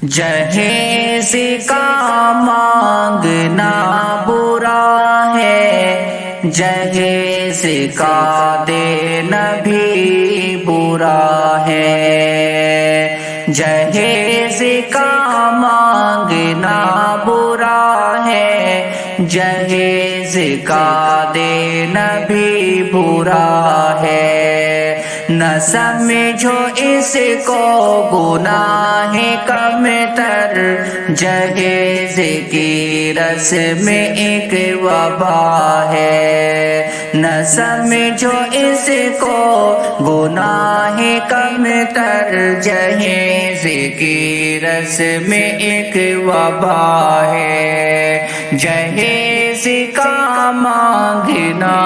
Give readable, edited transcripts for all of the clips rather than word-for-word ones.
جہیز کا مانگنا برا ہے، جہیز کا دینا بھی برا ہے۔ جہیز کا مانگنا برا ہے، جہیز کا دینا بھی برا ہے۔ نہ سمجھو اس کو گناہ کم تر، جہیز کی رسم ایک وبا ہے۔ نہ سمجھو اس کو گناہ کم تر، جہیز کی رسم ایک وبا ہے۔ جہیز کا مانگنا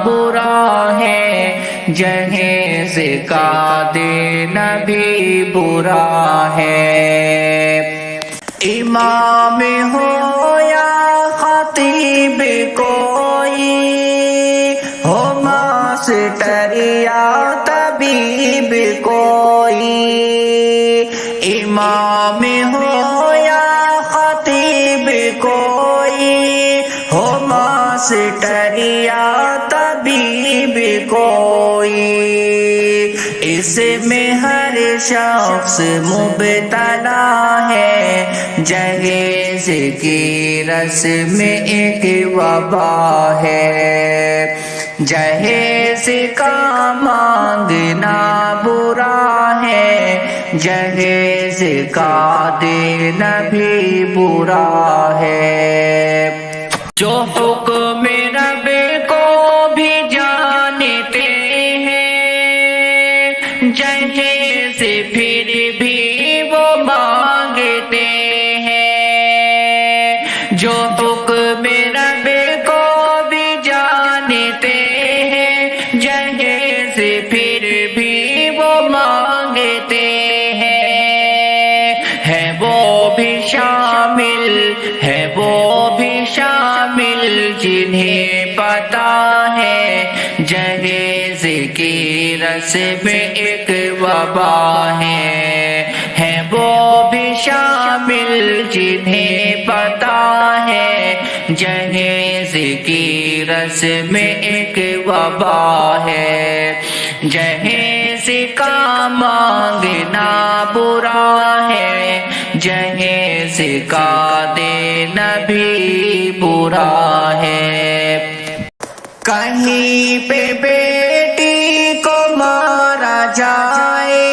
برا ہے، جہیز کا دینا بھی برا ہے۔ امام ہو یا خطیب کوئی، ہو ماسٹر یا طبیب کوئی، امام ہو یا خطیب کوئی، ہو ماسٹر یا طبیب کوئی، اس میں ہر شخص مبتلا ہے۔ جہیز کی رسم ایک وبا ہے۔ جہیز کا مانگنا برا ہے، جہیز کا دینا بھی برا ہے۔ جو حکم رب کو بھی جانتے ہیں، جہیز پھر بھی وہ مانگتے ہیں۔ جو حکم رب کو بھی جانتے ہیں، جہیز پھر بھی وہ مانگتے ہیں۔ ہے وہ بھی شامل، ہے وہ بھی شامل جنہیں پتا ہے، جہیز کی رسم ایک وبا ہے۔ ہے وہ بھی شامل جنہیں پتا ہے، جہیز کی رسم ایک وبا ہے۔ جہیز کا مانگنا برا ہے، جہیز کا دینا بھی برا ہے۔ کہیں پہ بیٹی کو مارا جائے،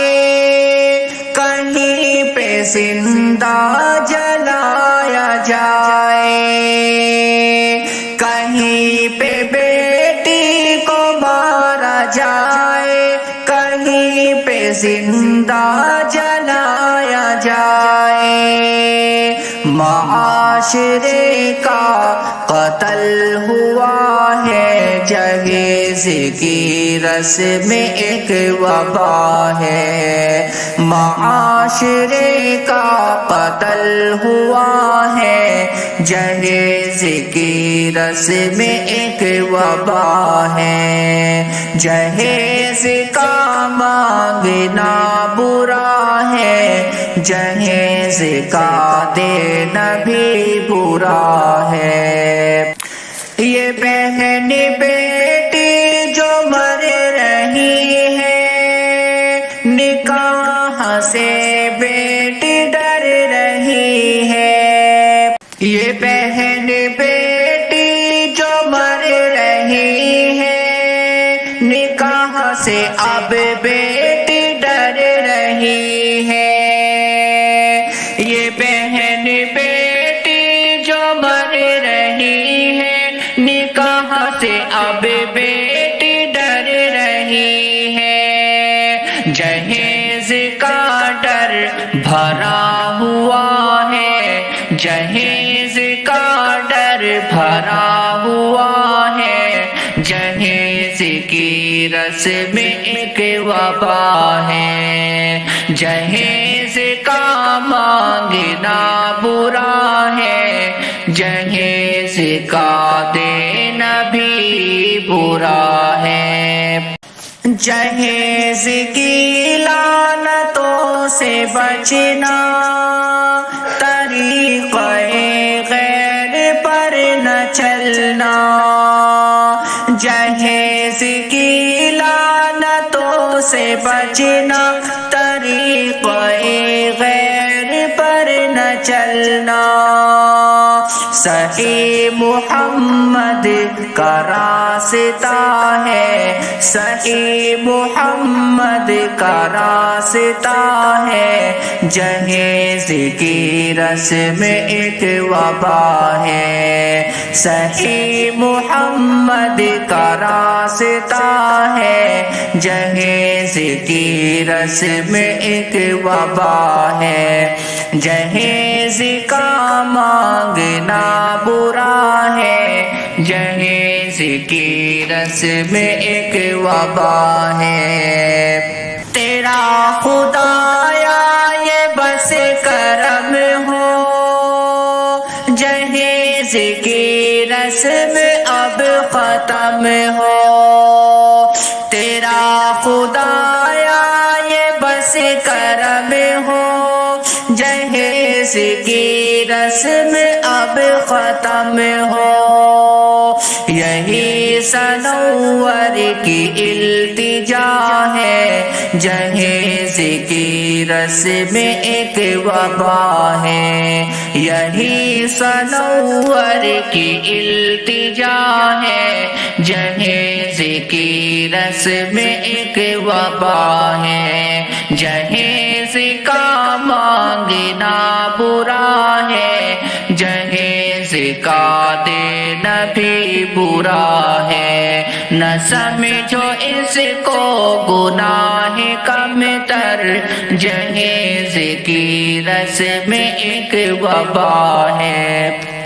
کہیں پہ زندہ جلایا جائے، کہیں پہ بیٹی کو مارا جائے، کہیں پہ زندہ جلایا جائے۔ معاشرے کا قتل ہوا ہے، جہیز کی رسم ایک وبا ہے۔ معاشرے کا قتل ہوا ہے، جہیز کی رسم ایک وبا ہے۔ جہیز کا مانگنا برا ہے، جہیز کا دینا بھی برا ہے۔ یہ بہن بیٹی جو مر رہی ہے، نکاح سے بیٹی ڈر رہی ہے۔ یہ بہن بیٹی جو مر رہی ہے، نکاح سے اب بیٹی ڈر رہی ہے۔ یہ بہن بیٹی جو مر رہی ہے، نکاح سے اب بیٹی ڈر رہی ہے۔ جہیز کا ڈر بھرا ہوا ہے، جہیز کا ڈر بھرا ہوا ہے۔ جہیز کی رسم ایک وبا ہے۔ جہیز کا مانگنا برا ہے، جہیز کا دینا بھی برا ہے۔ جہیز کی لعنتوں سے بچنا چلنا، جہیز کی لعنتوں سے بچنا، طریقہ غیر پر نہ چلنا۔ صحیح محمد کا راستہ ہے، صحیح محمد کا راستہ ہے، جہیز کی رسم ایک وبا ہے۔ صحیح محمد کا راستہ ہے، جہیز کی رسم ایک وبا ہے۔ جہیز کا مانگنا برا ہے، جہیز کی رسم ایک وبا ہے۔ تیرا خدایا یہ بس کرم ہو، جہیز کی رسم اب ختم ہو۔ تیرا خدایا یہ بس کرم ہو، جہیز کی رسم اب ختم ہو۔ یہی سنور کی التجا ہے، جہیز کی رسم ایک وبا ہے۔ یہی سنور کی التجا ہے، جہیز کی رسم ایک وبا ہے۔ جہیز کا مانگنا برا ہے، جہیز کا دینا بھی برا ہے۔ نہ سمجھو اس کو گناہ کم تر، جہیز کی رسم ایک وبا ہے۔